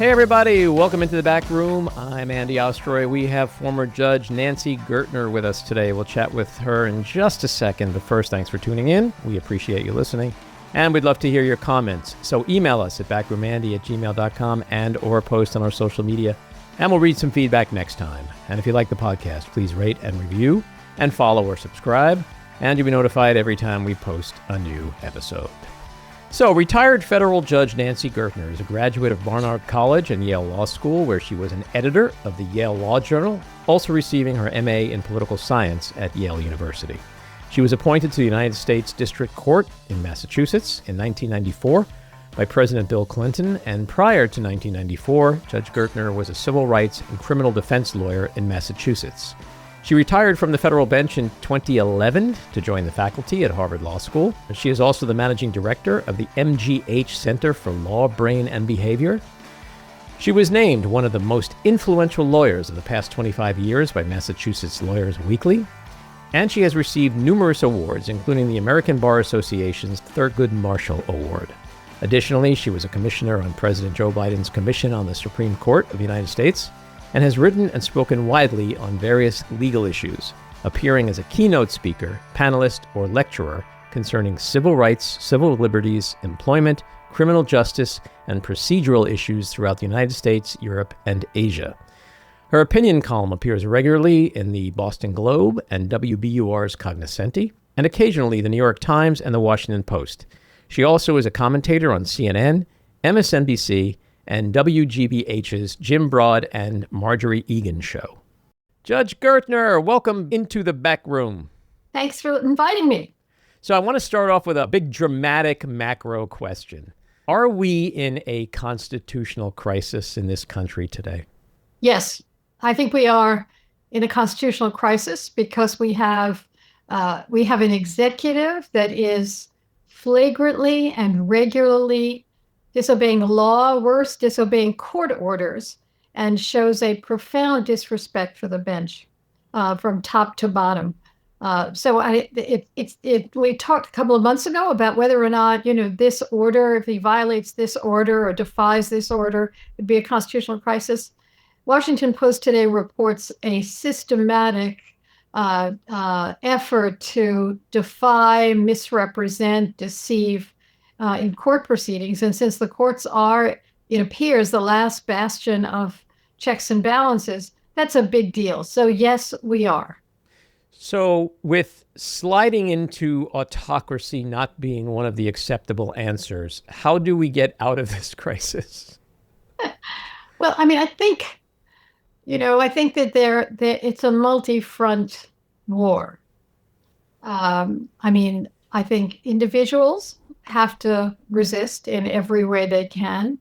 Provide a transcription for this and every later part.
Hey everybody, welcome into the back room. I'm Andy Ostroy. We have former Judge Nancy Gertner with us today. We'll chat with her in just a second, but first, thanks for tuning in. We appreciate you listening, and we'd love to hear your comments. So email us at backroomandy@gmail.com and or post on our social media, and we'll read some feedback next time. And if you like the podcast, please rate and review and follow or subscribe, and you'll be notified every time we post a new episode. So, retired federal judge Nancy Gertner is a graduate of Barnard College and Yale Law School, where she was an editor of the Yale Law Journal, also receiving her MA in political science at Yale University. She was appointed to the United States District Court in Massachusetts in 1994 by President Bill Clinton, and prior to 1994, Judge Gertner was a civil rights and criminal defense lawyer in Massachusetts. She retired from the federal bench in 2011 to join the faculty at Harvard Law School. She is also the managing director of the MGH Center for Law, Brain, and Behavior. She was named one of the most influential lawyers of the past 25 years by Massachusetts Lawyers Weekly, and she has received numerous awards, including the American Bar Association's Thurgood Marshall Award. Additionally, she was a commissioner on President Joe Biden's Commission on the Supreme Court of the United States, and has written and spoken widely on various legal issues, appearing as a keynote speaker, panelist, or lecturer concerning civil rights, civil liberties, employment, criminal justice, and procedural issues throughout the United States, Europe, and Asia. Her opinion column appears regularly in the Boston Globe and WBUR's Cognoscenti, and occasionally the New York Times and the Washington Post. She also is a commentator on CNN, MSNBC, and WGBH's Braude and Margery Eagan show. Judge Gertner, welcome into the back room. Thanks for inviting me. So I want to start off with a big dramatic macro question. Are we in a constitutional crisis in this country today? Yes, I think we are in a constitutional crisis because we have an executive that is flagrantly and regularly disobeying the law, worse, disobeying court orders, and shows a profound disrespect for the bench from top to bottom. We talked a couple of months ago about whether or not, this order, if he violates this order or defies this order, it'd be a constitutional crisis. Washington Post today reports a systematic effort to defy, misrepresent, deceive in court proceedings. And since the courts are, it appears, the last bastion of checks and balances, that's a big deal. So yes, we are. So with sliding into autocracy not being one of the acceptable answers, how do we get out of this crisis? Well, I think that it's a multi-front war. I think individuals have to resist in every way they can.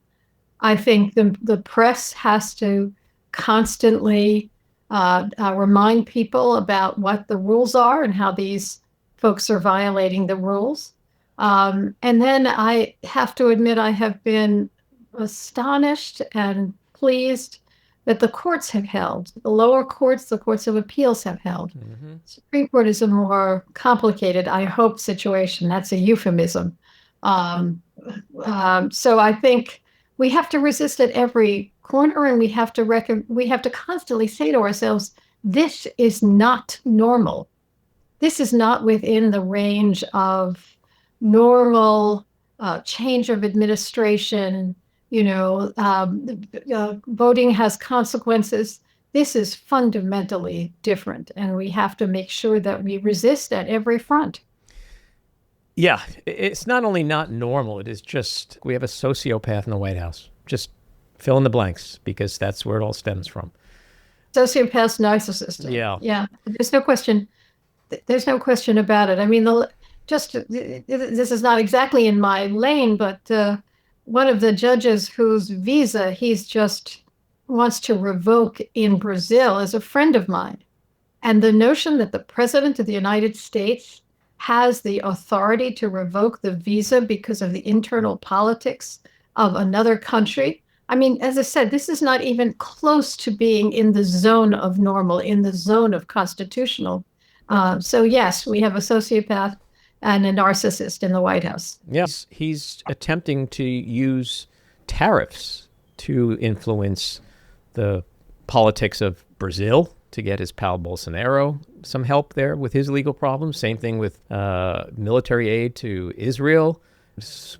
I think the press has to constantly remind people about what the rules are and how these folks are violating the rules. And then I have to admit I have been astonished and pleased that the courts have held. The lower courts, the courts of appeals have held. Mm-hmm. Supreme Court is a more complicated, I hope, situation. That's a euphemism. So I think we have to resist at every corner, and we have to constantly say to ourselves, this is not normal. This is not within the range of normal change of administration. Voting has consequences. This is fundamentally different, and we have to make sure that we resist at every front. Yeah, it's not only not normal, it is just, we have a sociopath in the White House. Just fill in the blanks, because that's where it all stems from. Sociopath, narcissist. Yeah. There's no question. There's no question about it. This is not exactly in my lane, but one of the judges whose visa he's just wants to revoke in Brazil is a friend of mine. And the notion that the president of the United States has the authority to revoke the visa because of the internal politics of another country. As I said, this is not even close to being in the zone of normal, in the zone of constitutional. So yes, we have a sociopath and a narcissist in the White House. Yes, he's attempting to use tariffs to influence the politics of Brazil, to get his pal Bolsonaro some help there with his legal problems. Same thing with military aid to Israel,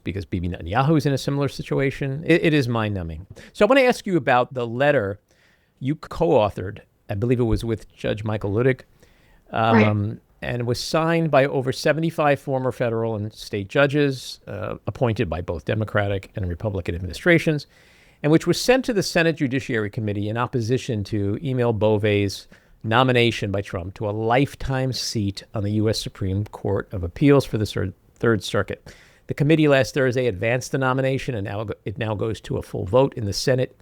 because Bibi Netanyahu is in a similar situation. It is mind-numbing. So I want to ask you about the letter you co-authored. I believe it was with Judge Michael Luttig, Right. and it was signed by over 75 former federal and state judges appointed by both Democratic and Republican administrations, and which was sent to the Senate Judiciary Committee in opposition to Emil Bove's nomination by Trump to a lifetime seat on the U.S. Supreme Court of Appeals for the Third Circuit. The committee last Thursday advanced the nomination, and it now goes to a full vote in the Senate.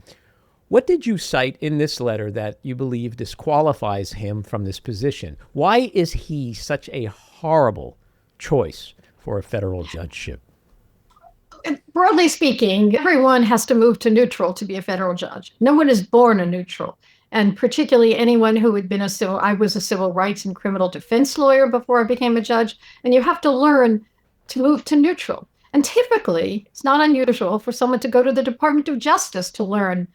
What did you cite in this letter that you believe disqualifies him from this position? Why is he such a horrible choice for a federal judgeship? Broadly speaking, everyone has to move to neutral to be a federal judge. No one is born a neutral. And particularly anyone who had been I was a civil rights and criminal defense lawyer before I became a judge. And you have to learn to move to neutral. And typically, it's not unusual for someone to go to the Department of Justice to learn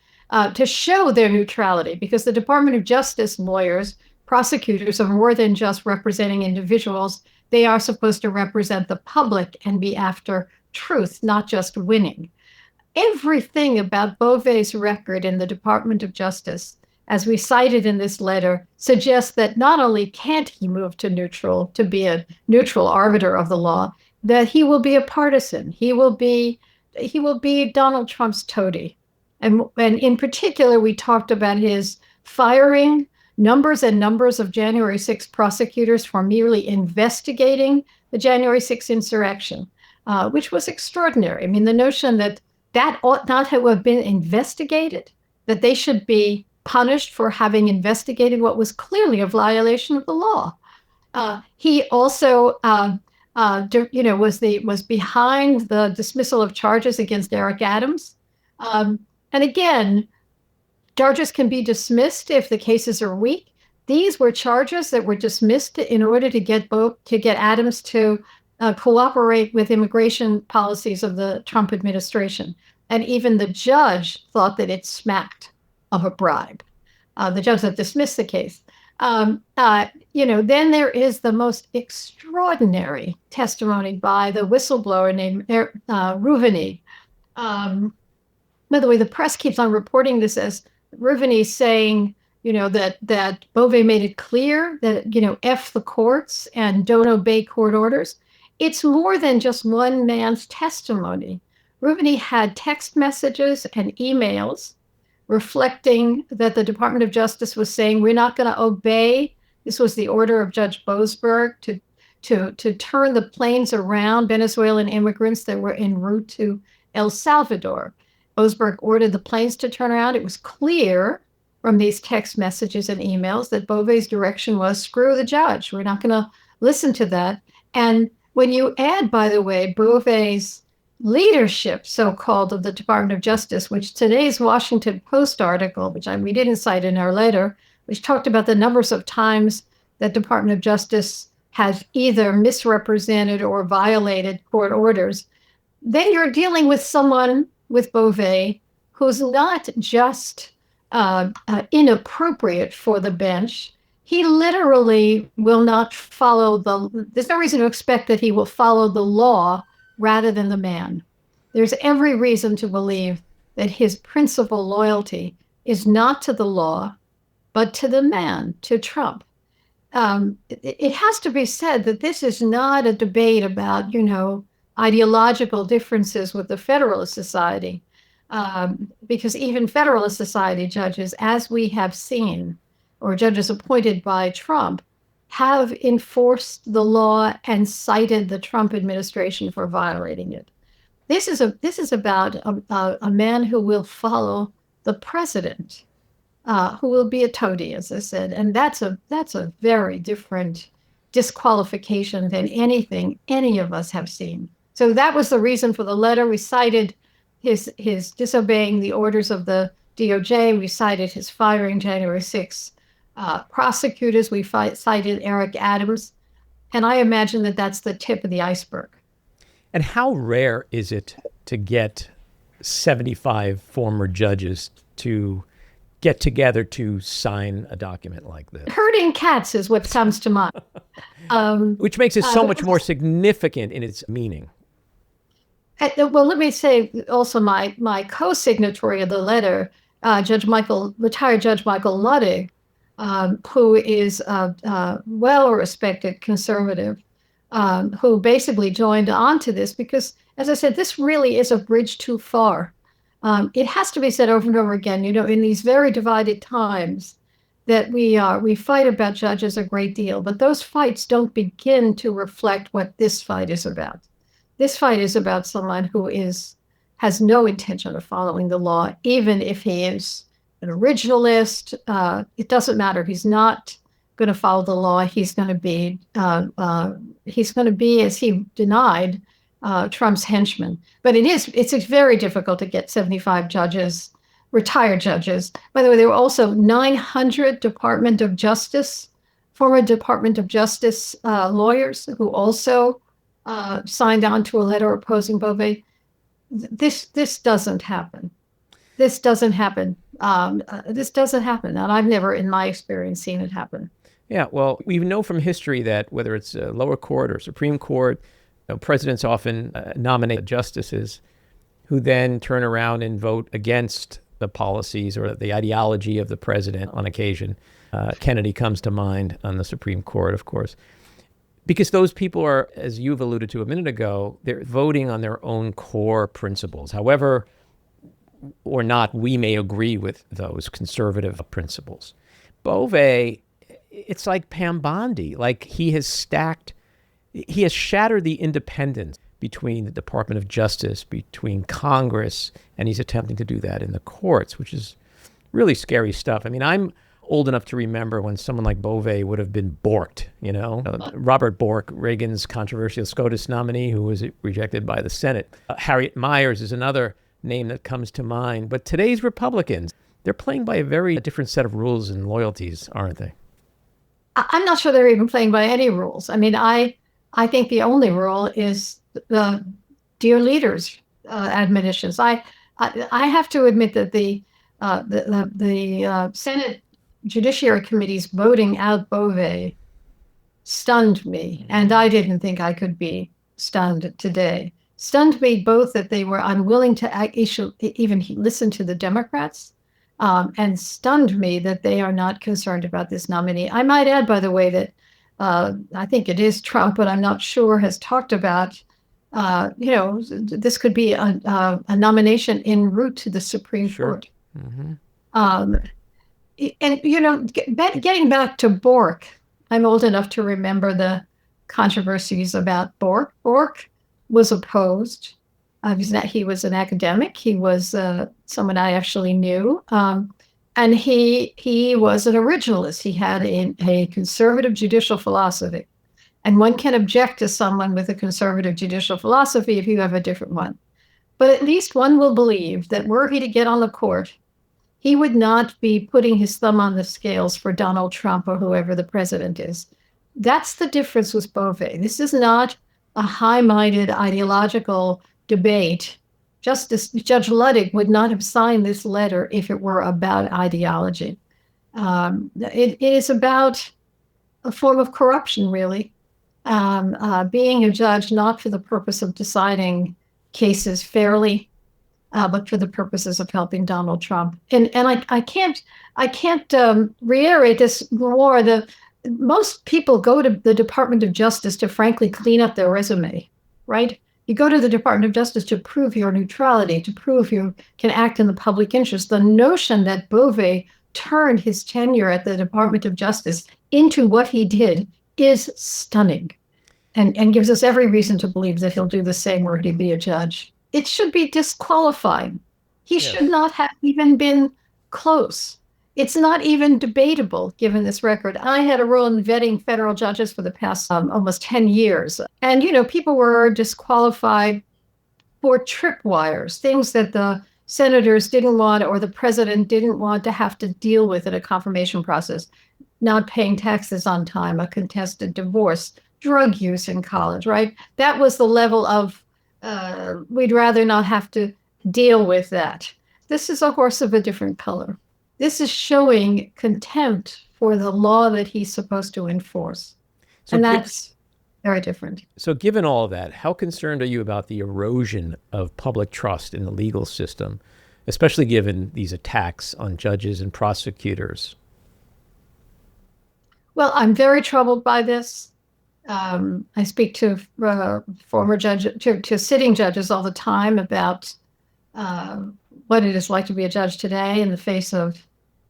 to show their neutrality, because the Department of Justice lawyers, prosecutors, are more than just representing individuals. They are supposed to represent the public and be after truth, not just winning. Everything about Bove's record in the Department of Justice, as we cited in this letter, suggests that not only can't he move to neutral, to be a neutral arbiter of the law, that he will be a partisan. He will be Donald Trump's toady. And in particular, we talked about his firing numbers and numbers of January 6th prosecutors for merely investigating the January 6th insurrection, which was extraordinary. I mean, the notion that ought not to have been investigated, that they should be punished for having investigated what was clearly a violation of the law. He also, was behind the dismissal of charges against Eric Adams. And again, charges can be dismissed if the cases are weak. These were charges that were dismissed in order to get Adams to cooperate with immigration policies of the Trump administration. And even the judge thought that it smacked of a bribe. The judge that dismissed the case. Then there is the most extraordinary testimony by the whistleblower named Ruvini. By the way, the press keeps on reporting this as Ruvini saying, that Bove made it clear that, F the courts and don't obey court orders. It's more than just one man's testimony. Ruvini had text messages and emails reflecting that the Department of Justice was saying, we're not going to obey. This was the order of Judge Boasberg to turn the planes around Venezuelan immigrants that were en route to El Salvador. Boasberg ordered the planes to turn around. It was clear from these text messages and emails that Bove's direction was, screw the judge. We're not going to listen to that. And when you add, by the way, Bove's leadership, so-called, of the Department of Justice, which today's Washington Post article, which we didn't cite in our letter, which talked about the numbers of times that Department of Justice has either misrepresented or violated court orders, then you're dealing with someone with Bove who's not just inappropriate for the bench. He literally will not follow there's no reason to expect that he will follow the law rather than the man. There's every reason to believe that his principal loyalty is not to the law, but to the man, to Trump. It has to be said that this is not a debate about, ideological differences with the Federalist Society, because even Federalist Society judges, as we have seen, or judges appointed by Trump, have enforced the law and cited the Trump administration for violating it. This is about a man who will follow the president, who will be a toady, as I said, and that's a very different disqualification than anything any of us have seen. So that was the reason for the letter. We cited his disobeying the orders of the DOJ. We cited his firing January 6th. Prosecutors, we cited Eric Adams. And I imagine that that's the tip of the iceberg. And how rare is it to get 75 former judges to get together to sign a document like this? Herding cats is what comes to mind. Which makes it so much more significant in its meaning. Well, let me say also my co-signatory of the letter, retired Judge Michael Ludwig, who is a well-respected conservative, who basically joined on to this because, as I said, this really is a bridge too far. It has to be said over and over again, in these very divided times, that we fight about judges a great deal, but those fights don't begin to reflect what this fight is about. This fight is about someone who has no intention of following the law, even if he is an originalist. It doesn't matter. He's not going to follow the law. He's going to be, as he denied, Trump's henchman. But it's very difficult to get 75 judges, retired judges. By the way, there were also 900 former Department of Justice lawyers who also signed on to a letter opposing Bove. This doesn't happen. This doesn't happen. This doesn't happen. And I've never, in my experience, seen it happen. Yeah, well, we know from history that whether it's a lower court or Supreme Court, presidents often nominate justices who then turn around and vote against the policies or the ideology of the president on occasion. Kennedy comes to mind on the Supreme Court, of course. Because those people are, as you've alluded to a minute ago, they're voting on their own core principles. However or not we may agree with those conservative principles. Bove, it's like Pam Bondi. Like he has shattered the independence between the Department of Justice, between Congress, and he's attempting to do that in the courts, which is really scary stuff. I mean, I'm old enough to remember when someone like Bove would have been borked, Robert Bork, Reagan's controversial SCOTUS nominee who was rejected by the Senate. Harriet Miers is another name that comes to mind. But today's Republicans, they're playing by a very different set of rules and loyalties, aren't they? I'm not sure they're even playing by any rules. I mean, I think the only rule is the dear leaders admonitions. I have to admit that the Senate Judiciary Committee's voting out Bove stunned me, and I didn't think I could be stunned today. Stunned me both that they were unwilling to even listen to the Democrats, and stunned me that they are not concerned about this nominee. I might add, by the way, that I think it is Trump, but I'm not sure, has talked about, this could be a nomination en route to the Supreme Court. Mm-hmm. And, getting back to Bork, I'm old enough to remember the controversies about Bork. Bork was opposed. He was an academic. He was someone I actually knew. And he was an originalist. He had a conservative judicial philosophy. And one can object to someone with a conservative judicial philosophy if you have a different one. But at least one will believe that were he to get on the court, he would not be putting his thumb on the scales for Donald Trump or whoever the president is. That's the difference with Bove. This is not a high-minded ideological debate. Judge Ludwig would not have signed this letter if it were about ideology. It is about a form of corruption, really. Being a judge not for the purpose of deciding cases fairly, but for the purposes of helping Donald Trump. And I can't reiterate this more. Most people go to the Department of Justice to frankly clean up their resume, right? You go to the Department of Justice to prove your neutrality, to prove you can act in the public interest. The notion that Bove turned his tenure at the Department of Justice into what he did is stunning, and gives us every reason to believe that he'll do the same were he be a judge. It should be disqualifying. He should not have even been close. It's not even debatable, given this record. I had a role in vetting federal judges for the past almost 10 years. And, people were disqualified for tripwires, things that the senators didn't want or the president didn't want to have to deal with in a confirmation process. Not paying taxes on time, a contested divorce, drug use in college, right? That was the level of we'd rather not have to deal with that. This is a horse of a different color. This is showing contempt for the law that he's supposed to enforce. And that's very different. So given all of that, how concerned are you about the erosion of public trust in the legal system, especially given these attacks on judges and prosecutors? Well, I'm very troubled by this. I speak to former judges, to sitting judges all the time about what it is like to be a judge today in the face of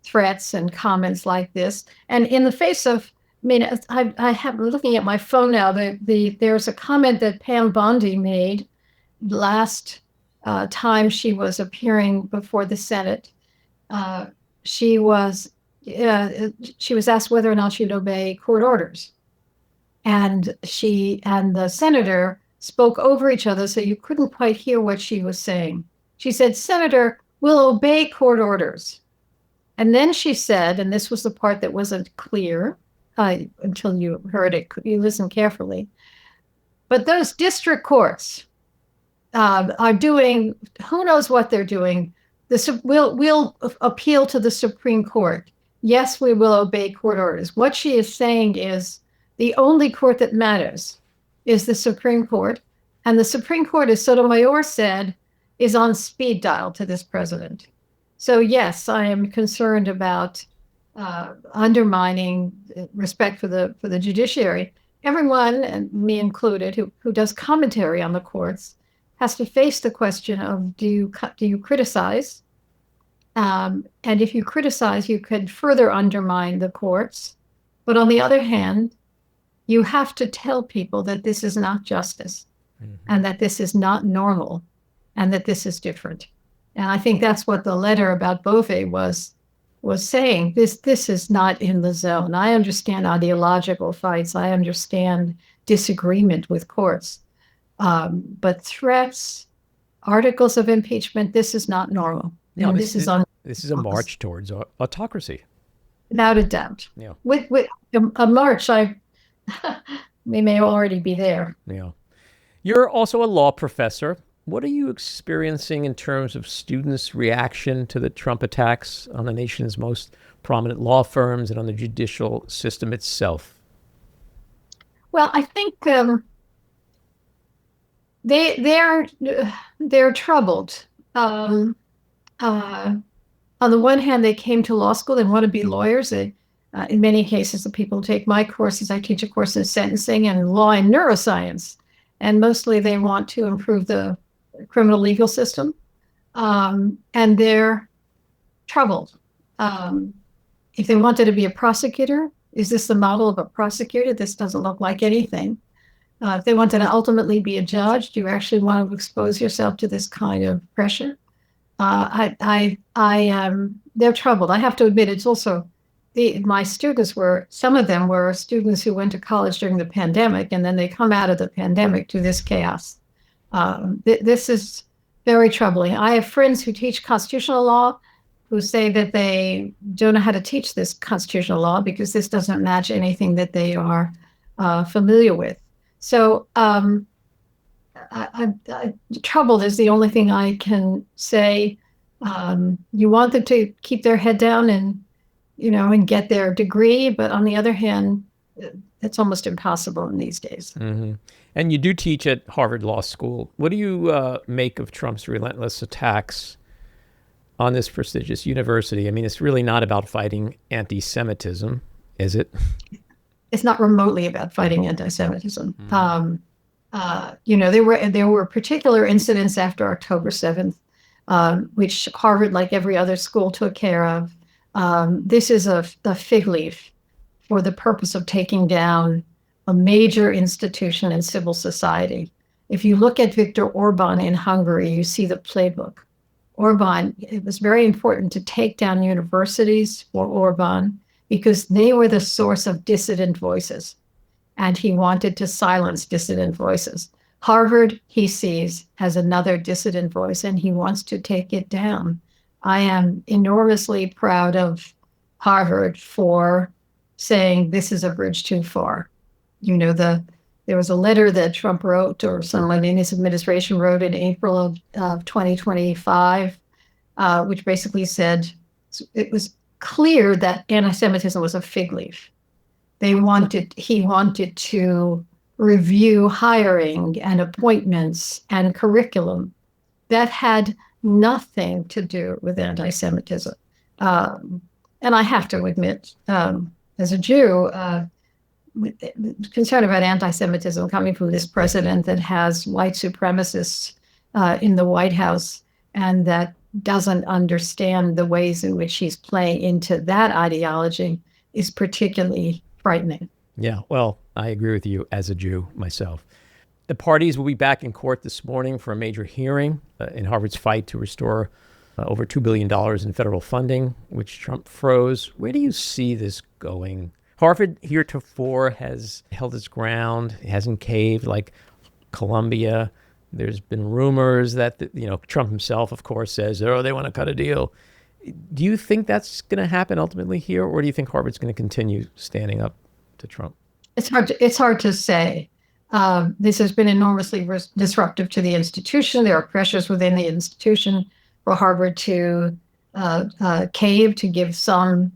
threats and comments like this. And in the face of, I mean, I have, looking at my phone now, there's a comment that Pam Bondi made last time she was appearing before the Senate. She was asked whether or not she'd obey court orders. And she and the senator spoke over each other, so you couldn't quite hear what she was saying. She said, "Senator, we'll obey court orders." And then she said, and this was the part that wasn't clear until you heard it, you listened carefully, but those district courts are doing, who knows what they're doing. We'll appeal to the Supreme Court. Yes, we will obey court orders. What she is saying is the only court that matters is the Supreme Court. And the Supreme Court, as Sotomayor said, is on speed dial to this president. So yes, I am concerned about undermining respect for the judiciary. Everyone, and me included, who does commentary on the courts, has to face the question of do you criticize? And if you criticize, you could further undermine the courts. But on the other hand, you have to tell people that this is not justice, and that this is not normal, and that this is different. And I think that's what the letter about Bove was saying. This is not in the zone. I understand ideological fights. I understand disagreement with courts. But threats, articles of impeachment, this is not normal. No, this is a march towards autocracy. Without a doubt. Yeah. With a march, we may already be there. Yeah. You're also a law professor. What are you experiencing in terms of students' reaction to the Trump attacks on the nation's most prominent law firms and on the judicial system itself? Well, I think they're troubled. On the one hand, they came to law school, they want to be lawyers. In many cases, the people who take my courses, I teach a course in sentencing and law and neuroscience. And mostly they want to improve the criminal legal system. And they're troubled. If they wanted to be a prosecutor, is this the model of a prosecutor? This doesn't look like anything. If they wanted to ultimately be a judge, do you actually want to expose yourself to this kind of pressure? They're troubled. I have to admit, it's also, my students some of them were students who went to college during the pandemic, and then they come out of the pandemic to this chaos. This is very troubling. I have friends who teach constitutional law who say that they don't know how to teach this constitutional law because this doesn't match anything that they are familiar with. So troubled is the only thing I can say. You want them to keep their head down and get their degree, but on the other hand, it's almost impossible in these days. Mm-hmm. And you do teach at Harvard Law School. What do you make of Trump's relentless attacks on this prestigious university? I mean, it's really not about fighting anti-Semitism, is it? It's not remotely about fighting anti-Semitism. Mm-hmm. There were particular incidents after October 7th, which Harvard, like every other school, took care of. This is a fig leaf for the purpose of taking down a major institution in civil society. If you look at Viktor Orban in Hungary, you see the playbook. Orban, it was very important to take down universities for Orban because they were the source of dissident voices, and he wanted to silence dissident voices. Harvard, he sees, has another dissident voice, and he wants to take it down. I am enormously proud of Harvard for saying this is a bridge too far. There was a letter that Trump wrote, or someone in his administration wrote in April of 2025, which basically said it was clear that anti-Semitism was a fig leaf. He wanted to review hiring and appointments and curriculum that had nothing to do with anti-Semitism. And I have to admit, as a Jew, concern about anti-Semitism coming from this president that has white supremacists in the White House and that doesn't understand the ways in which he's playing into that ideology is particularly frightening. Yeah, well, I agree with you as a Jew myself. The parties will be back in court this morning for a major hearing in Harvard's fight to restore over $2 billion in federal funding, which Trump froze. Where do you see this going? Harvard heretofore has held its ground. It hasn't caved like Columbia. There's been rumors that, Trump himself, of course, says, they want to cut a deal. Do you think that's going to happen ultimately here, or do you think Harvard's going to continue standing up to Trump? It's hard to say. This has been enormously disruptive to the institution. There are pressures within the institution for Harvard to cave, to give something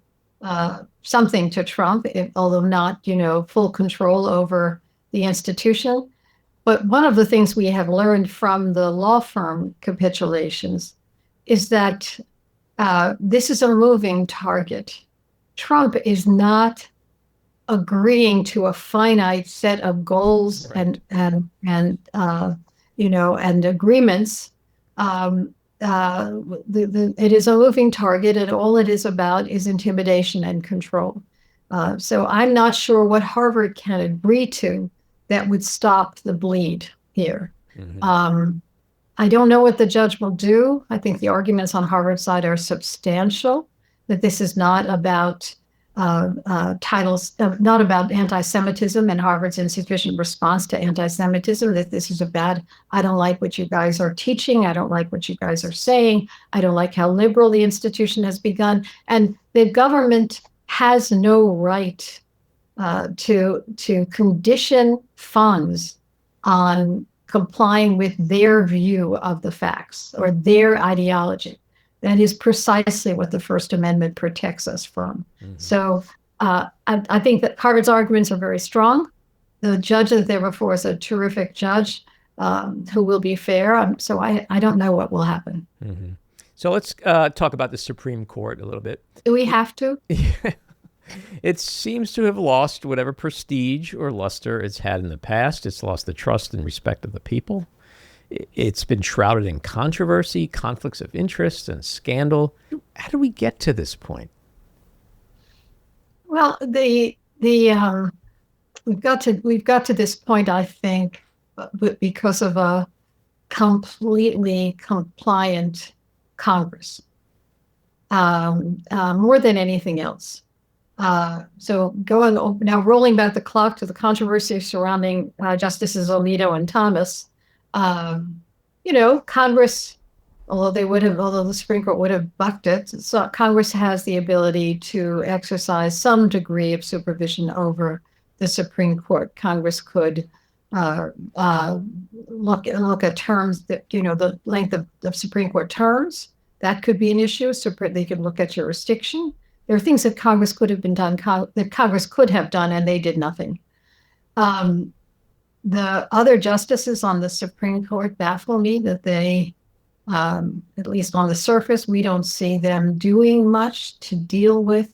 to Trump, although not, full control over the institution. But one of the things we have learned from the law firm capitulations is that this is a moving target. Trump is not agreeing to a finite set of goals and agreements. It is a moving target, and all it is about is intimidation and control. So I'm not sure what Harvard can agree to that would stop the bleed here. Mm-hmm. I don't know what the judge will do. I think the arguments on Harvard's side are substantial, that this is not about titles, not about anti-Semitism and Harvard's insufficient response to anti-Semitism, that this is about, I don't like what you guys are teaching, I don't like what you guys are saying, I don't like how liberal the institution has begun, and the government has no right to condition funds on complying with their view of the facts or their ideology. That is precisely what the First Amendment protects us from. Mm-hmm. So I think that Harvard's arguments are very strong. The judge that they were for is a terrific judge who will be fair. So I don't know what will happen. Mm-hmm. So let's talk about the Supreme Court a little bit. Do we have to? It seems to have lost whatever prestige or luster it's had in the past. It's lost the trust and respect of the people. It's been shrouded in controversy, conflicts of interest, and scandal. How do we get to this point? Well, we've got to this point, I think, because of a completely compliant Congress, more than anything else. So rolling back the clock to the controversy surrounding Justices Alito and Thomas. Congress, although the Supreme Court would have bucked it, so Congress has the ability to exercise some degree of supervision over the Supreme Court. Congress could look at terms that, the length of Supreme Court terms. That could be an issue. So they could look at jurisdiction. There are things that Congress could have done, and they did nothing. The other justices on the Supreme Court baffle me that they, at least on the surface, we don't see them doing much to deal with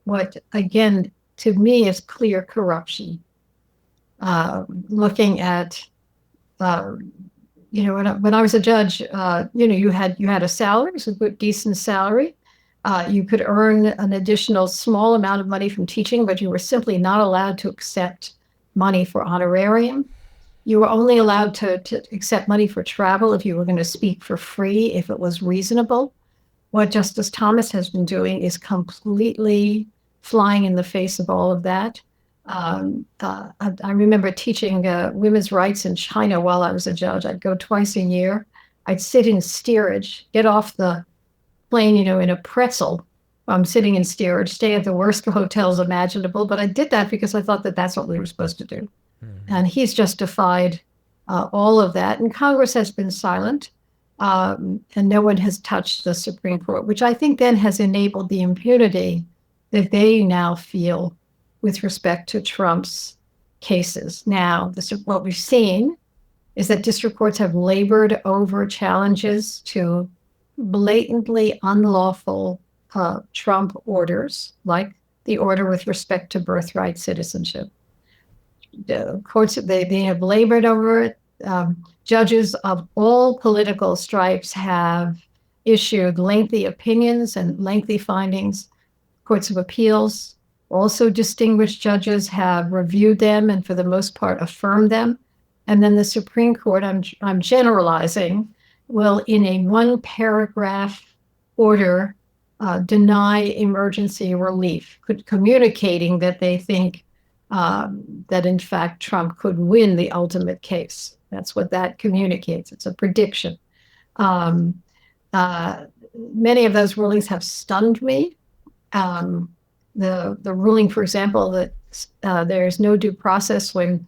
what, again, to me is clear corruption. Looking at, when I was a judge, you had a salary, it was a decent salary. You could earn an additional small amount of money from teaching, but you were simply not allowed to accept money for honorarium. You were only allowed to accept money for travel if you were going to speak for free, if it was reasonable. What Justice Thomas has been doing is completely flying in the face of all of that. I remember teaching women's rights in China while I was a judge. I'd go twice a year. I'd sit in steerage, get off the plane, in a pretzel. I'm sitting in steerage, stay at the worst hotels imaginable, but I did that because I thought that that's what we were supposed to do. And he's justified all of that. And Congress has been silent, and no one has touched the Supreme Court, which I think then has enabled the impunity that they now feel with respect to Trump's cases. Now, what we've seen is that district courts have labored over challenges to blatantly unlawful Trump orders, like the order with respect to birthright citizenship. The courts, they have labored over it. Judges of all political stripes have issued lengthy opinions and lengthy findings. Courts of appeals, also distinguished judges, have reviewed them and for the most part affirmed them. And then the Supreme Court, I'm generalizing, will in a one-paragraph order deny emergency relief, communicating that they think that in fact Trump could win the ultimate case. That's what that communicates. It's a prediction. Many of those rulings have stunned me. The ruling, for example, that there's no due process when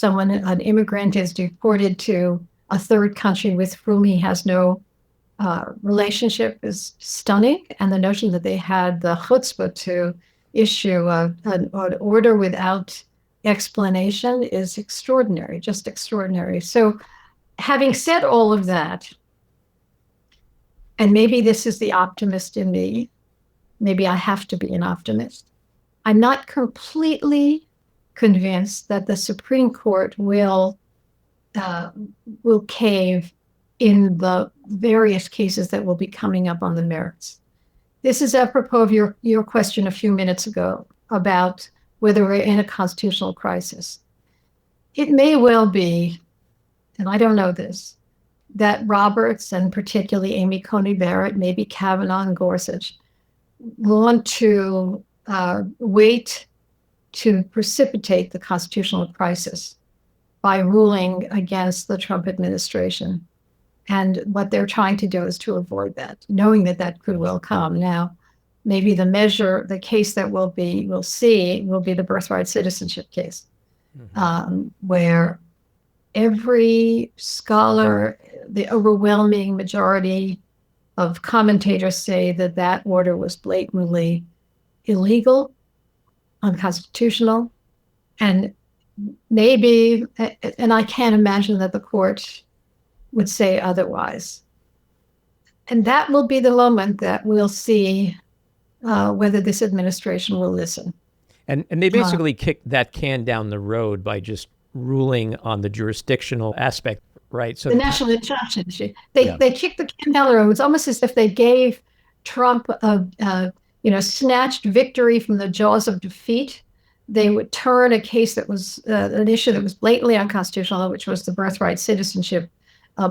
an immigrant is deported to a third country with whom he has no relationship is stunning. And the notion that they had the chutzpah to issue an order without explanation is extraordinary, just extraordinary. So having said all of that, and maybe this is the optimist in me, maybe I have to be an optimist, I'm not completely convinced that the Supreme Court will cave in the various cases that will be coming up on the merits. This is apropos of your question a few minutes ago about whether we're in a constitutional crisis. It may well be, and I don't know this, that Roberts and particularly Amy Coney Barrett, maybe Kavanaugh and Gorsuch, want to wait to precipitate the constitutional crisis by ruling against the Trump administration. And what they're trying to do is to avoid that, knowing that that could well come. Now, maybe the case that we'll see will be the birthright citizenship case, where every scholar, the overwhelming majority of commentators say that that order was blatantly illegal, unconstitutional, and maybe, and I can't imagine that the court would say otherwise. And that will be the moment that we'll see whether this administration will listen. And they basically kicked that can down the road by just ruling on the jurisdictional aspect, right? So the national injunction issue. They kicked the can down the road. It's almost as if they gave Trump snatched victory from the jaws of defeat. They would turn a case that was an issue that was blatantly unconstitutional, which was the birthright citizenship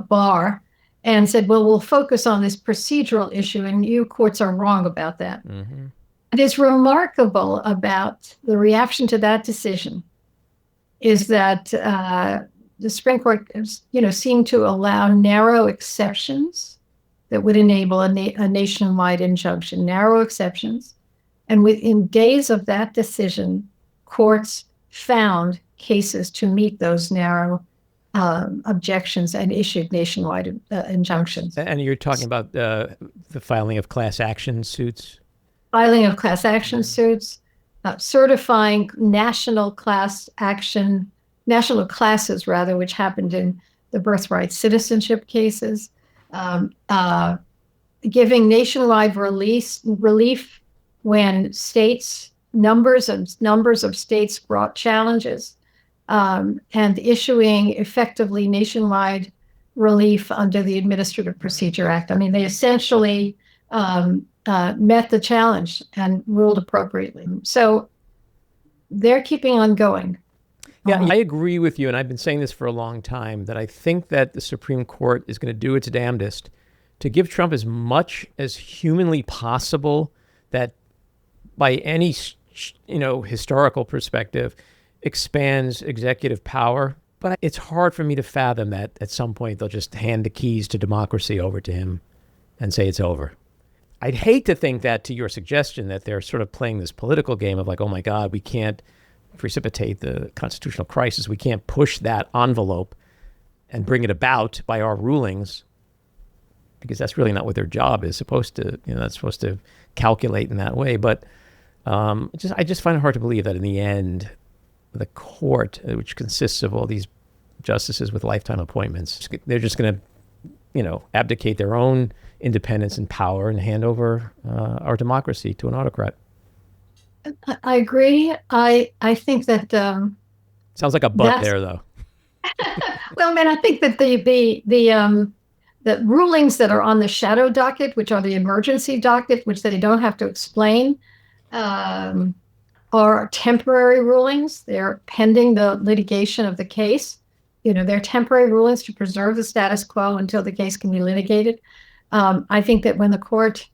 bar, and said, well, we'll focus on this procedural issue, and you courts are wrong about that. Mm-hmm. It is remarkable about the reaction to that decision is that the Supreme Court, seemed to allow narrow exceptions that would enable a nationwide injunction, narrow exceptions. And within days of that decision, courts found cases to meet those narrow objections and issued nationwide injunctions. And you're talking about the filing of class action suits? Filing of class action suits, certifying national classes, which happened in the birthright citizenship cases, giving nationwide relief when numbers of states brought challenges, and issuing effectively nationwide relief under the Administrative Procedure Act. I mean, they essentially met the challenge and ruled appropriately. So they're keeping on going. Yeah, I agree with you, and I've been saying this for a long time, that I think that the Supreme Court is going to do its damnedest to give Trump as much as humanly possible that by any historical perspective expands executive power. But it's hard for me to fathom that at some point they'll just hand the keys to democracy over to him and say it's over. I'd hate to think that, to your suggestion, that they're sort of playing this political game of like, oh my God, we can't precipitate the constitutional crisis. We can't push that envelope and bring it about by our rulings, because that's really not what their job is supposed to. That's supposed to calculate in that way. But I just find it hard to believe that in the end, the court, which consists of all these justices with lifetime appointments, they're just going to, abdicate their own independence and power and hand over our democracy to an autocrat. I agree. I think that sounds like a but there, though. Well, I think that the rulings that are on the shadow docket, which are the emergency docket, which they don't have to explain, are temporary rulings. They're pending the litigation of the case. They're temporary rulings to preserve the status quo until the case can be litigated. I think that when the court,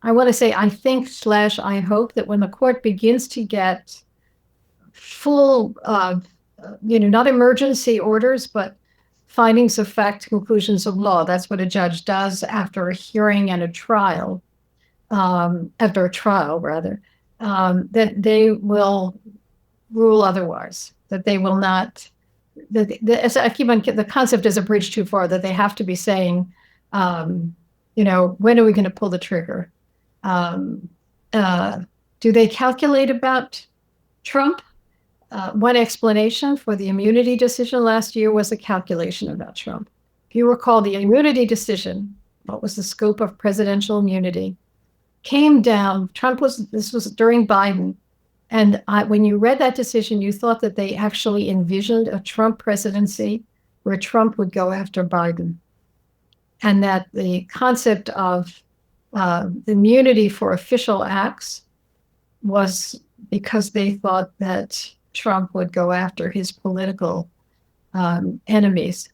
I want to say I think / I hope that when the court begins to get full, not emergency orders, but findings of fact, conclusions of law. That's what a judge does after a hearing and a trial, that they will rule otherwise, that they will not, the concept is a bridge too far, that they have to be saying, when are we going to pull the trigger? Do they calculate about Trump? One explanation for the immunity decision last year was a calculation about Trump. If you recall, the immunity decision, what was the scope of presidential immunity, came down. This was during Biden. And when you read that decision, you thought that they actually envisioned a Trump presidency where Trump would go after Biden. And that the concept of immunity for official acts was because they thought that Trump would go after his political enemies.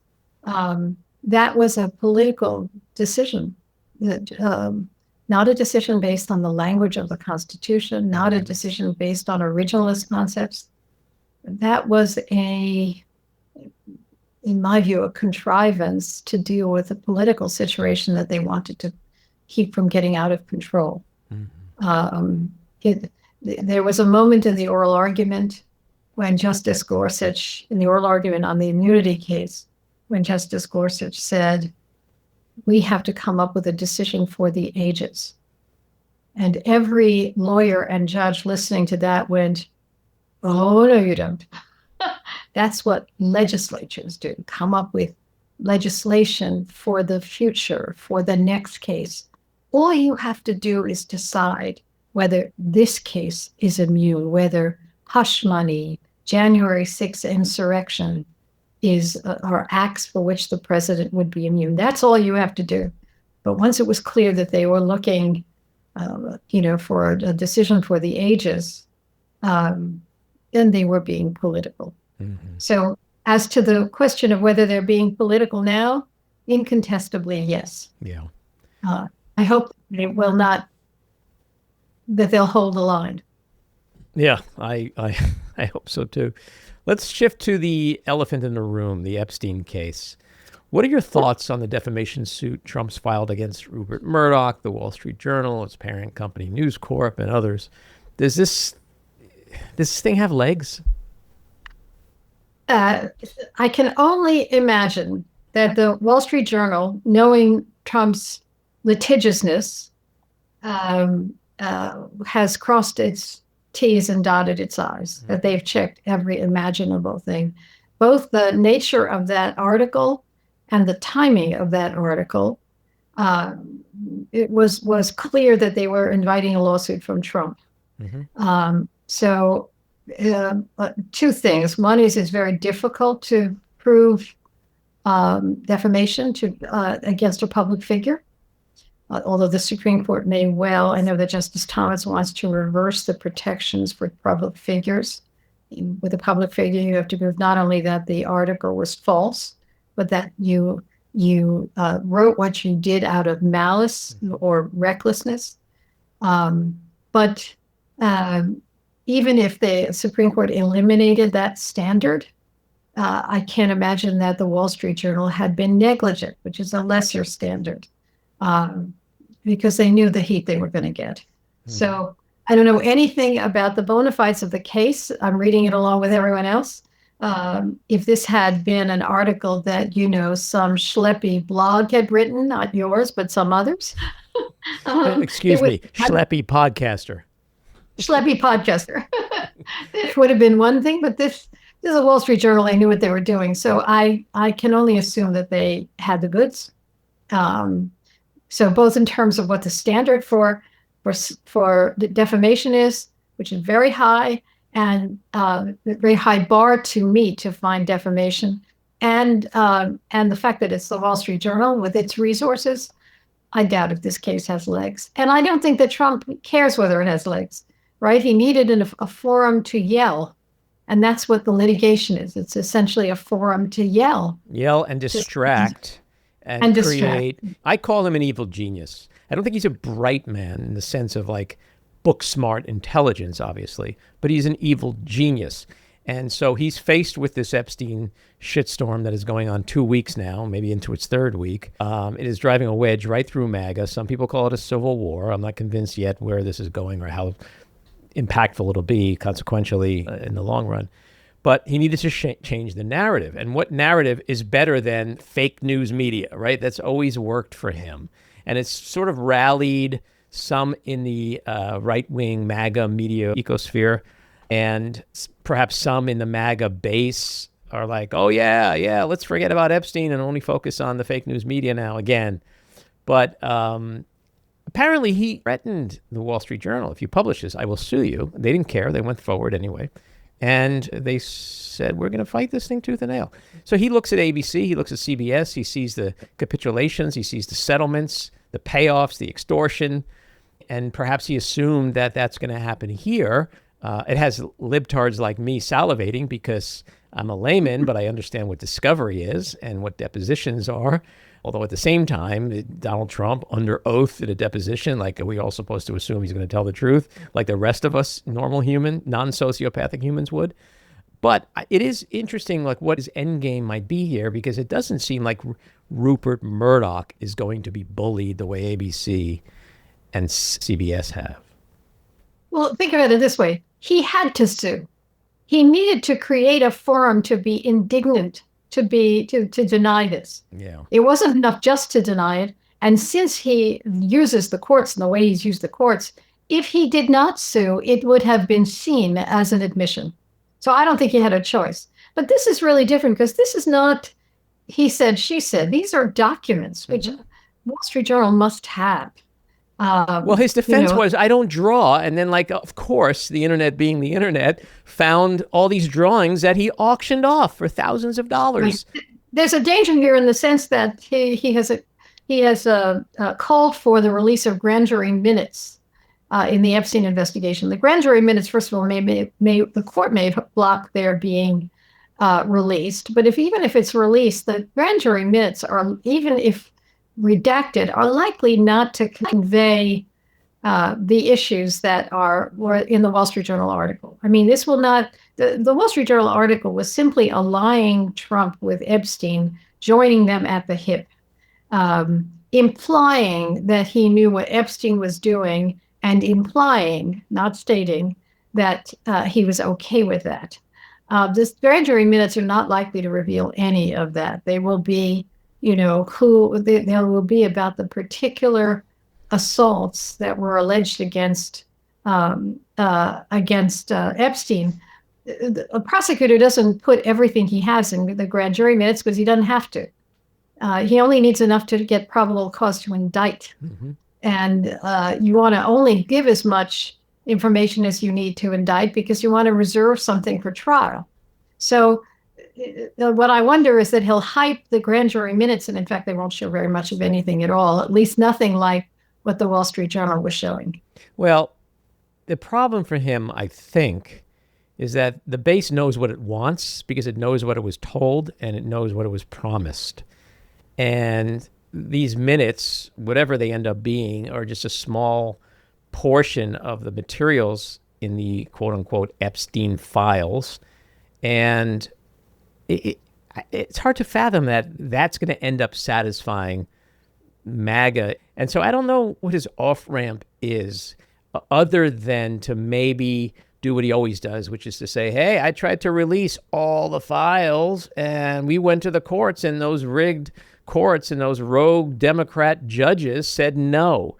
That was a political decision, not a decision based on the language of the Constitution, not a decision based on originalist concepts. That was in my view, a contrivance to deal with a political situation that they wanted to keep from getting out of control. Mm-hmm. There was a moment in the oral argument when Justice Gorsuch, in the oral argument on the immunity case, when Justice Gorsuch said, we have to come up with a decision for the ages. And every lawyer and judge listening to that went, oh, no, you don't. That's what legislatures do, come up with legislation for the future, for the next case. All you have to do is decide whether this case is immune, whether hush money, January 6th insurrection are acts for which the president would be immune. That's all you have to do. But once it was clear that they were looking, for a decision for the ages, then they were being political. Mm-hmm. So as to the question of whether they're being political now, incontestably, yes. Yeah. I hope they will not, that they'll hold the line. Yeah, I hope so too. Let's shift to the elephant in the room, the Epstein case. What are your thoughts on the defamation suit Trump's filed against Rupert Murdoch, the Wall Street Journal, its parent company News Corp, and others? Does this thing have legs? I can only imagine that the Wall Street Journal, knowing Trump's litigiousness, has crossed its T's and dotted its I's, that they've checked every imaginable thing. Both the nature of that article and the timing of that article, it was clear that they were inviting a lawsuit from Trump. Mm-hmm. Two things. One is it's very difficult to prove defamation against a public figure. Although the Supreme Court may well, I know that Justice Thomas wants to reverse the protections for public figures. With a public figure, you have to prove not only that the article was false, but that you wrote what you did out of malice or recklessness. But even if the Supreme Court eliminated that standard, I can't imagine that the Wall Street Journal had been negligent, which is a lesser standard. Because they knew the heat they were going to get. Mm-hmm. So I don't know anything about the bona fides of the case. I'm reading it along with everyone else. If this had been an article that, some schleppy blog had written, not yours, but some others. Excuse me, schleppy podcaster. Schleppy podcaster. It would have been one thing, but this is a Wall Street Journal. They knew what they were doing. So I can only assume that they had the goods. So both in terms of what the standard for the defamation is, which is very high, and very high bar to meet to find defamation, and the fact that it's the Wall Street Journal with its resources, I doubt if this case has legs. And I don't think that Trump cares whether it has legs, right? He needed a forum to yell. And that's what the litigation is. It's essentially a forum to yell. Yell and distract and create. I call him an evil genius. I don't think he's a bright man in the sense of like book smart intelligence, obviously, but he's an evil genius. And so he's faced with this Epstein shitstorm that is going on 2 weeks now, maybe into its third week. It is driving a wedge right through MAGA. Some people call it a civil war. I'm not convinced yet where this is going or how impactful it'll be consequentially in the long run. But he needed to change the narrative. And what narrative is better than fake news media, right? That's always worked for him. And it's sort of rallied some in the right-wing MAGA media ecosphere, and perhaps some in the MAGA base are like, oh, yeah, let's forget about Epstein and only focus on the fake news media now again. But apparently he threatened the Wall Street Journal. If you publish this, I will sue you. They didn't care. They went forward anyway. And they said, we're going to fight this thing tooth and nail. So he looks at ABC, he looks at CBS, he sees the capitulations, he sees the settlements, the payoffs, the extortion, and perhaps he assumed that that's going to happen here. It has libtards like me salivating because I'm a layman, but I understand what discovery is and what depositions are. Although at the same time, Donald Trump, under oath at a deposition, like, are we all supposed to assume he's going to tell the truth like the rest of us normal human, non-sociopathic humans would? But it is interesting, like, what his end game might be here, because it doesn't seem like Rupert Murdoch is going to be bullied the way ABC and CBS have. Well, think about it this way. He had to sue. He needed to create a forum to be indignant, to deny this. Yeah. It wasn't enough just to deny it. And since he uses the courts in the way he's used the courts, if he did not sue, it would have been seen as an admission. So I don't think he had a choice. But this is really different because this is not he said, she said. These are documents which Wall Street Journal must have. Well, his defense was, I don't draw. And then, like, of course, the internet being the internet, found all these drawings that he auctioned off for thousands of dollars. There's a danger here in the sense that he has called for the release of grand jury minutes in the Epstein investigation. The grand jury minutes, first of all, the court may block their being released. But even if it's released, the grand jury minutes are, even if redacted, are likely not to convey the issues that were in the Wall Street Journal article. I mean, this will not, the Wall Street Journal article was simply allying Trump with Epstein, joining them at the hip, implying that he knew what Epstein was doing and implying, not stating, that he was okay with that. This grand jury minutes are not likely to reveal any of that. They will be there will be about the particular assaults that were alleged against Epstein. A prosecutor doesn't put everything he has in the grand jury minutes because he doesn't have to. He only needs enough to get probable cause to indict. Mm-hmm. And you want to only give as much information as you need to indict because you want to reserve something for trial. So what I wonder is that he'll hype the grand jury minutes, and in fact, they won't show very much of anything at all, at least nothing like what the Wall Street Journal was showing. Well, the problem for him, I think, is that the base knows what it wants because it knows what it was told and it knows what it was promised. And these minutes, whatever they end up being, are just a small portion of the materials in the quote-unquote Epstein files. And it's hard to fathom that that's going to end up satisfying MAGA. And so I don't know what his off-ramp is. other than to maybe do what he always does, which is to say, hey, I tried to release all the files and we went to the courts and those rigged courts and those rogue Democrat judges said no.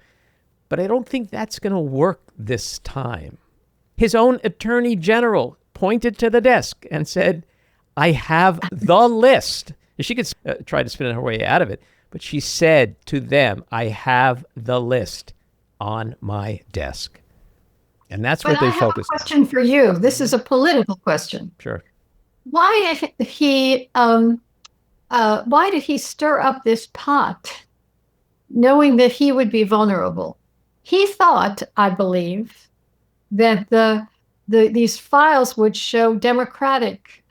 But I don't think that's going to work this time. His own attorney general pointed to the desk and said, I have the list. She could try to spin her way out of it, but she said to them, I have the list on my desk. And that's what they focused on. I have a question for you. This is a political question. Sure. Why did he stir up this pot, knowing that he would be vulnerable? He thought, I believe, that these files would show Democratic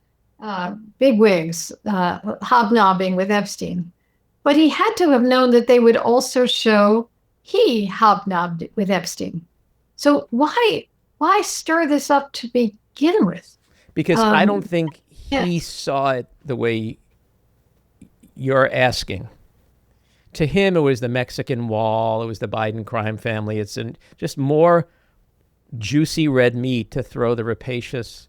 bigwigs hobnobbing with Epstein. But he had to have known that they would also show he hobnobbed with Epstein. So why stir this up to begin with? Because I don't think he saw it the way you're asking. To him, it was the Mexican wall. It was the Biden crime family. It's just more juicy red meat to throw the rapacious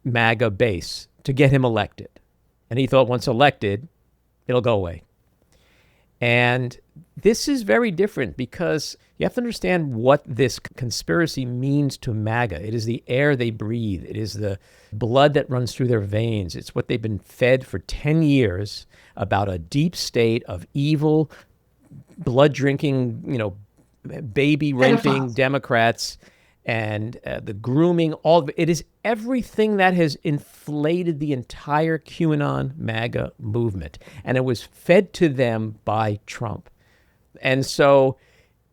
MAGA base to get him elected. And he thought once elected, it'll go away. And this is very different because you have to understand what this conspiracy means to MAGA. It is the air they breathe. It is the blood that runs through their veins. It's what they've been fed for 10 years about a deep state of evil, blood-drinking, baby-raping Democrats and the grooming, all of it. It is everything that has inflated the entire QAnon MAGA movement. And it was fed to them by Trump. And so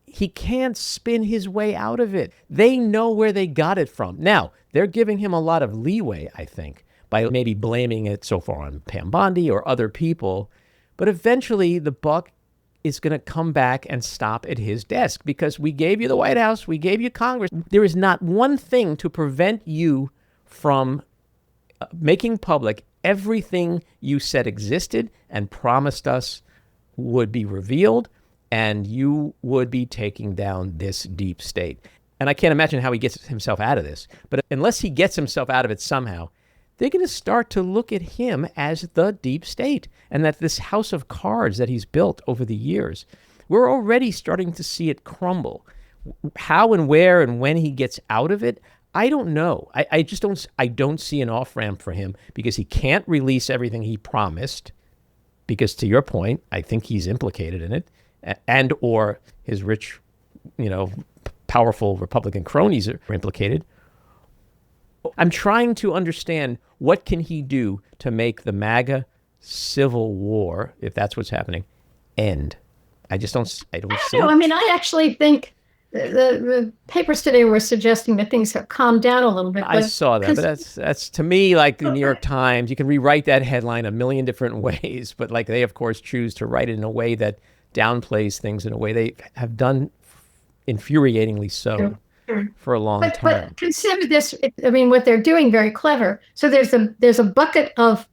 he can't spin his way out of it. They know where they got it from. Now, they're giving him a lot of leeway, I think, by maybe blaming it so far on Pam Bondi or other people. But eventually the buck is going to come back and stop at his desk because we gave you the White House, we gave you Congress. There is not one thing to prevent you from making public everything you said existed and promised us would be revealed, and you would be taking down this deep state. And I can't imagine how he gets himself out of this. But unless he gets himself out of it somehow, they're going to start to look at him as the deep state, and that this house of cards that he's built over the years, we're already starting to see it crumble. How and where and when he gets out of it, I don't know. I don't see an off-ramp for him because he can't release everything he promised because, to your point, I think he's implicated in it, and or his rich, powerful Republican cronies are implicated. I'm trying to understand what can he do to make the MAGA civil war, if that's what's happening, end. I don't see it. I mean, I actually think the papers today were suggesting that things have calmed down a little bit. I saw that, but that's to me like the New York Times. You can rewrite that headline a million different ways, but like they, of course, choose to write it in a way that downplays things in a way they have done infuriatingly so. For a long time. But consider this, what they're doing, very clever. So there's a bucket of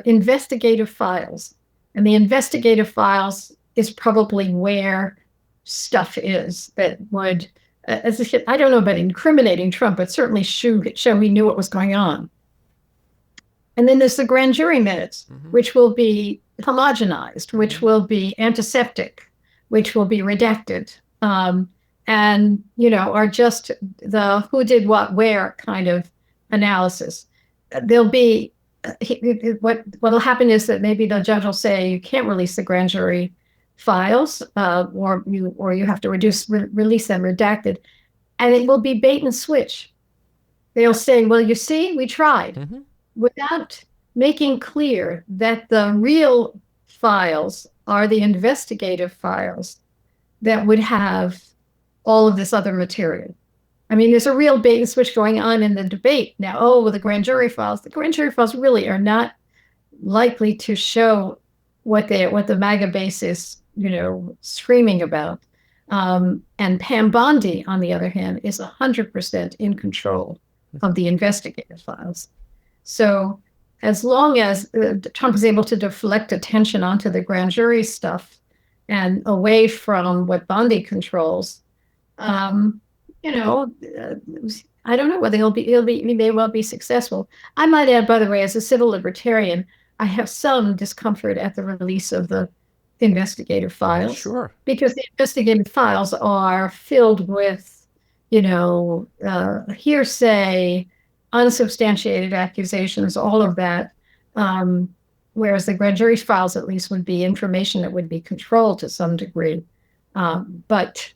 investigative files, and the investigative files is probably where stuff is that would, I don't know about incriminating Trump, but certainly show he knew what was going on. And then there's the grand jury minutes, which will be homogenized, which will be antiseptic, which will be redacted. And, are just the who did what, where kind of analysis. There'll be, what'll happen is that maybe the judge will say you can't release the grand jury files, or you have to release them redacted, and it will be bait and switch. They'll say, well, you see, we tried, without making clear that the real files are the investigative files that would have all of this other material. There's a real bait and switch going on in the debate now. The grand jury files. The grand jury files really are not likely to show what the MAGA base is, screaming about. And Pam Bondi, on the other hand, is 100% in control of the investigative files. So as long as Trump is able to deflect attention onto the grand jury stuff and away from what Bondi controls, you know, I don't know whether he may well be successful. I might add, by the way, as a civil libertarian, I have some discomfort at the release of the investigative files. Sure. Because the investigative files are filled with, hearsay, unsubstantiated accusations, all of that. Whereas the grand jury files, at least, would be information that would be controlled to some degree. But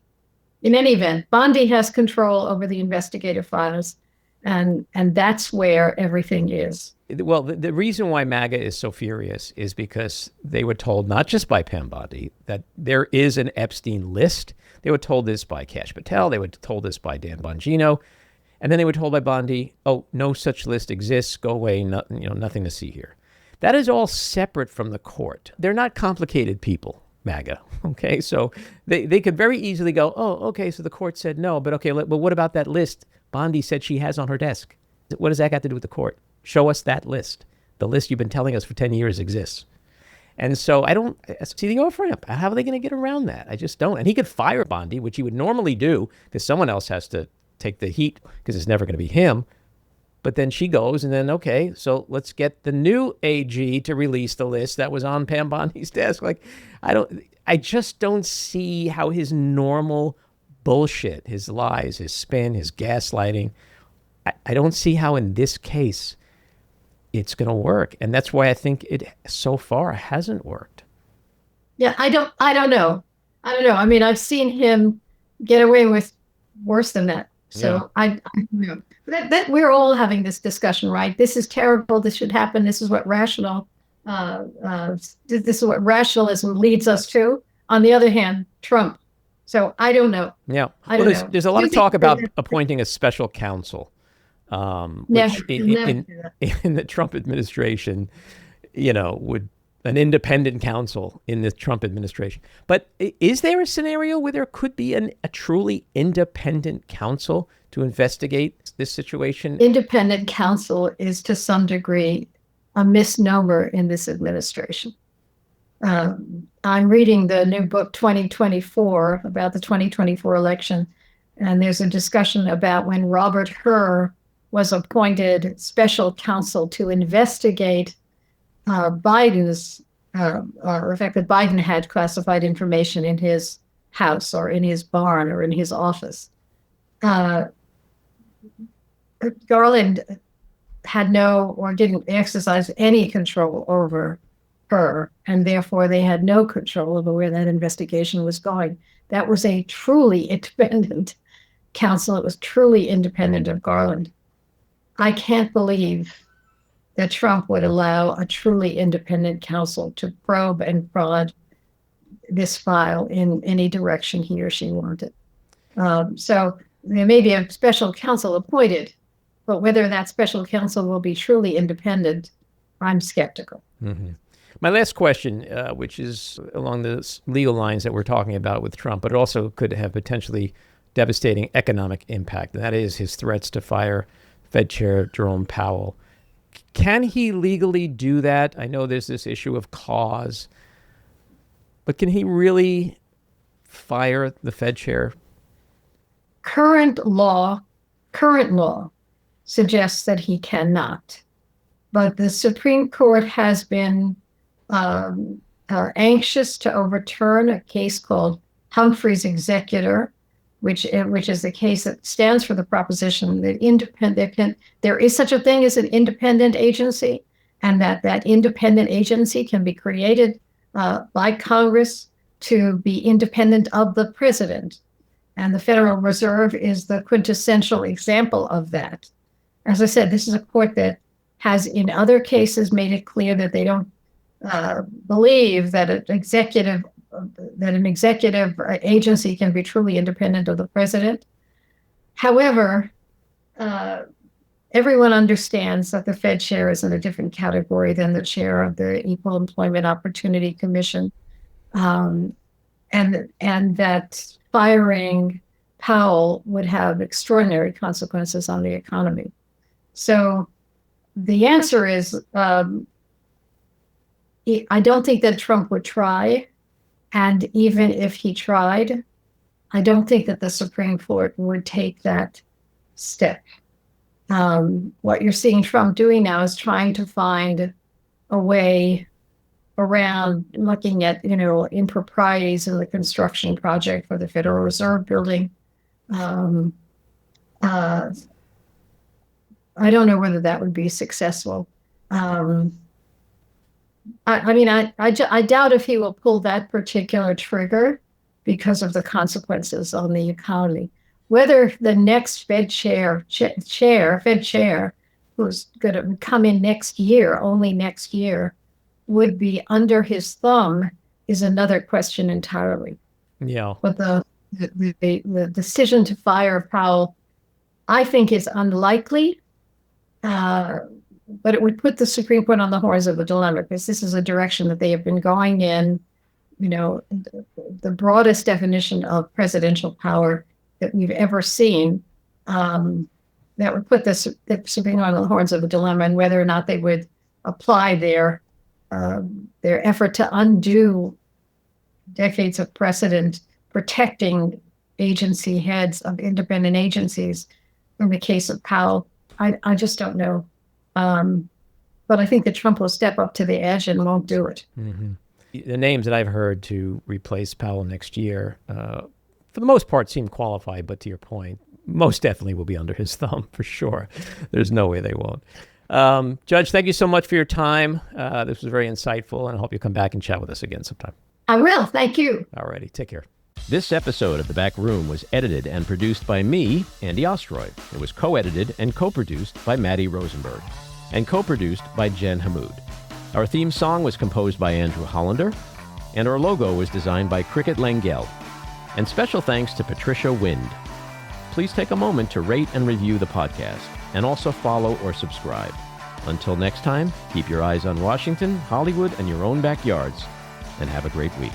in any event, Bondi has control over the investigative files, and that's where everything is. Well, the reason why MAGA is so furious is because they were told, not just by Pam Bondi, that there is an Epstein list. They were told this by Kash Patel. They were told this by Dan Bongino. And then they were told by Bondi, oh, no such list exists. Go away. Nothing to see here. That is all separate from the court. They're not complicated people, MAGA. Okay, so they could very easily go, oh, okay, so the court said no. But okay, but what about that list Bondi said she has on her desk? What does that got to do with the court? Show us that list. The list you've been telling us for 10 years exists. And so I don't see the off-ramp. How are they going to get around that? I just don't. And he could fire Bondi, which he would normally do, because someone else has to take the heat, because it's never going to be him. But then she goes, and then, okay, so let's get the new AG to release the list that was on Pam Bondi's desk. I just don't see how his normal bullshit, his lies, his spin, his gaslighting, I don't see how in this case it's going to work. And that's why I think it so far hasn't worked. Yeah, I don't know. I mean, I've seen him get away with worse than that. So yeah. That we're all having this discussion, right? This is terrible. This should happen. This is what this is what rationalism leads us to. On the other hand, Trump. So I don't know. Yeah. There's a lot of talk about appointing a special counsel. Which in the Trump administration, would an independent counsel in the Trump administration. But is there a scenario where there could be a truly independent counsel to investigate this situation? Independent counsel is to some degree a misnomer in this administration. I'm reading the new book 2024 about the 2024 election, and there's a discussion about when Robert Hur was appointed special counsel to investigate Biden's, or in fact, that Biden had classified information in his house or in his barn or in his office. Garland had no or didn't exercise any control over her, and therefore they had no control over where that investigation was going. That was a truly independent counsel. It was truly independent of Garland. I can't believe that Trump would allow a truly independent counsel to probe and prod this file in any direction he or she wanted. So there may be a special counsel appointed, but whether that special counsel will be truly independent, I'm skeptical. Mm-hmm. My last question, which is along the legal lines that we're talking about with Trump, but it also could have potentially devastating economic impact, and that is his threats to fire Fed Chair Jerome Powell. Can he legally do that? I know there's this issue of cause, but can he really fire the Fed chair? Current law suggests that he cannot, but the Supreme Court has been anxious to overturn a case called Humphrey's Executor, which is the case that stands for the proposition that there is such a thing as an independent agency, and that independent agency can be created by Congress to be independent of the president. And the Federal Reserve is the quintessential example of that. As I said, this is a court that has in other cases made it clear that they don't believe that an executive agency can be truly independent of the president. However, everyone understands that the Fed chair is in a different category than the chair of the Equal Employment Opportunity Commission, and that firing Powell would have extraordinary consequences on the economy. So the answer is, I don't think that Trump would try. And even if he tried, I don't think that the Supreme Court would take that step. What you're seeing Trump doing now is trying to find a way around looking at, improprieties in the construction project for the Federal Reserve building. I don't know whether that would be successful. I doubt if he will pull that particular trigger because of the consequences on the economy. Whether the next Fed chair, who's going to come in only next year, would be under his thumb is another question entirely. Yeah. But the decision to fire Powell, I think, is unlikely. But it would put the Supreme Court on the horns of a dilemma, because this is a direction that they have been going in, the broadest definition of presidential power that we've ever seen. That would put the Supreme Court on the horns of a dilemma, and whether or not they would apply their effort to undo decades of precedent protecting agency heads of independent agencies in the case of Powell. I just don't know. But I think that Trump will step up to the edge and won't do it. Mm-hmm. The names that I've heard to replace Powell next year, for the most part, seem qualified. But to your point, most definitely will be under his thumb for sure. There's no way they won't. Judge, thank you so much for your time. This was very insightful, and I hope you'll come back and chat with us again sometime. I will. Thank you. All righty. Take care. This episode of The Back Room was edited and produced by me, Andy Ostroy. It was co-edited and co-produced by Maddie Rosenberg and co-produced by Jen Hammoud. Our theme song was composed by Andrew Hollander, and our logo was designed by Cricket Langell. And special thanks to Patricia Wind. Please take a moment to rate and review the podcast, and also follow or subscribe. Until next time, keep your eyes on Washington, Hollywood, and your own backyards, and have a great week.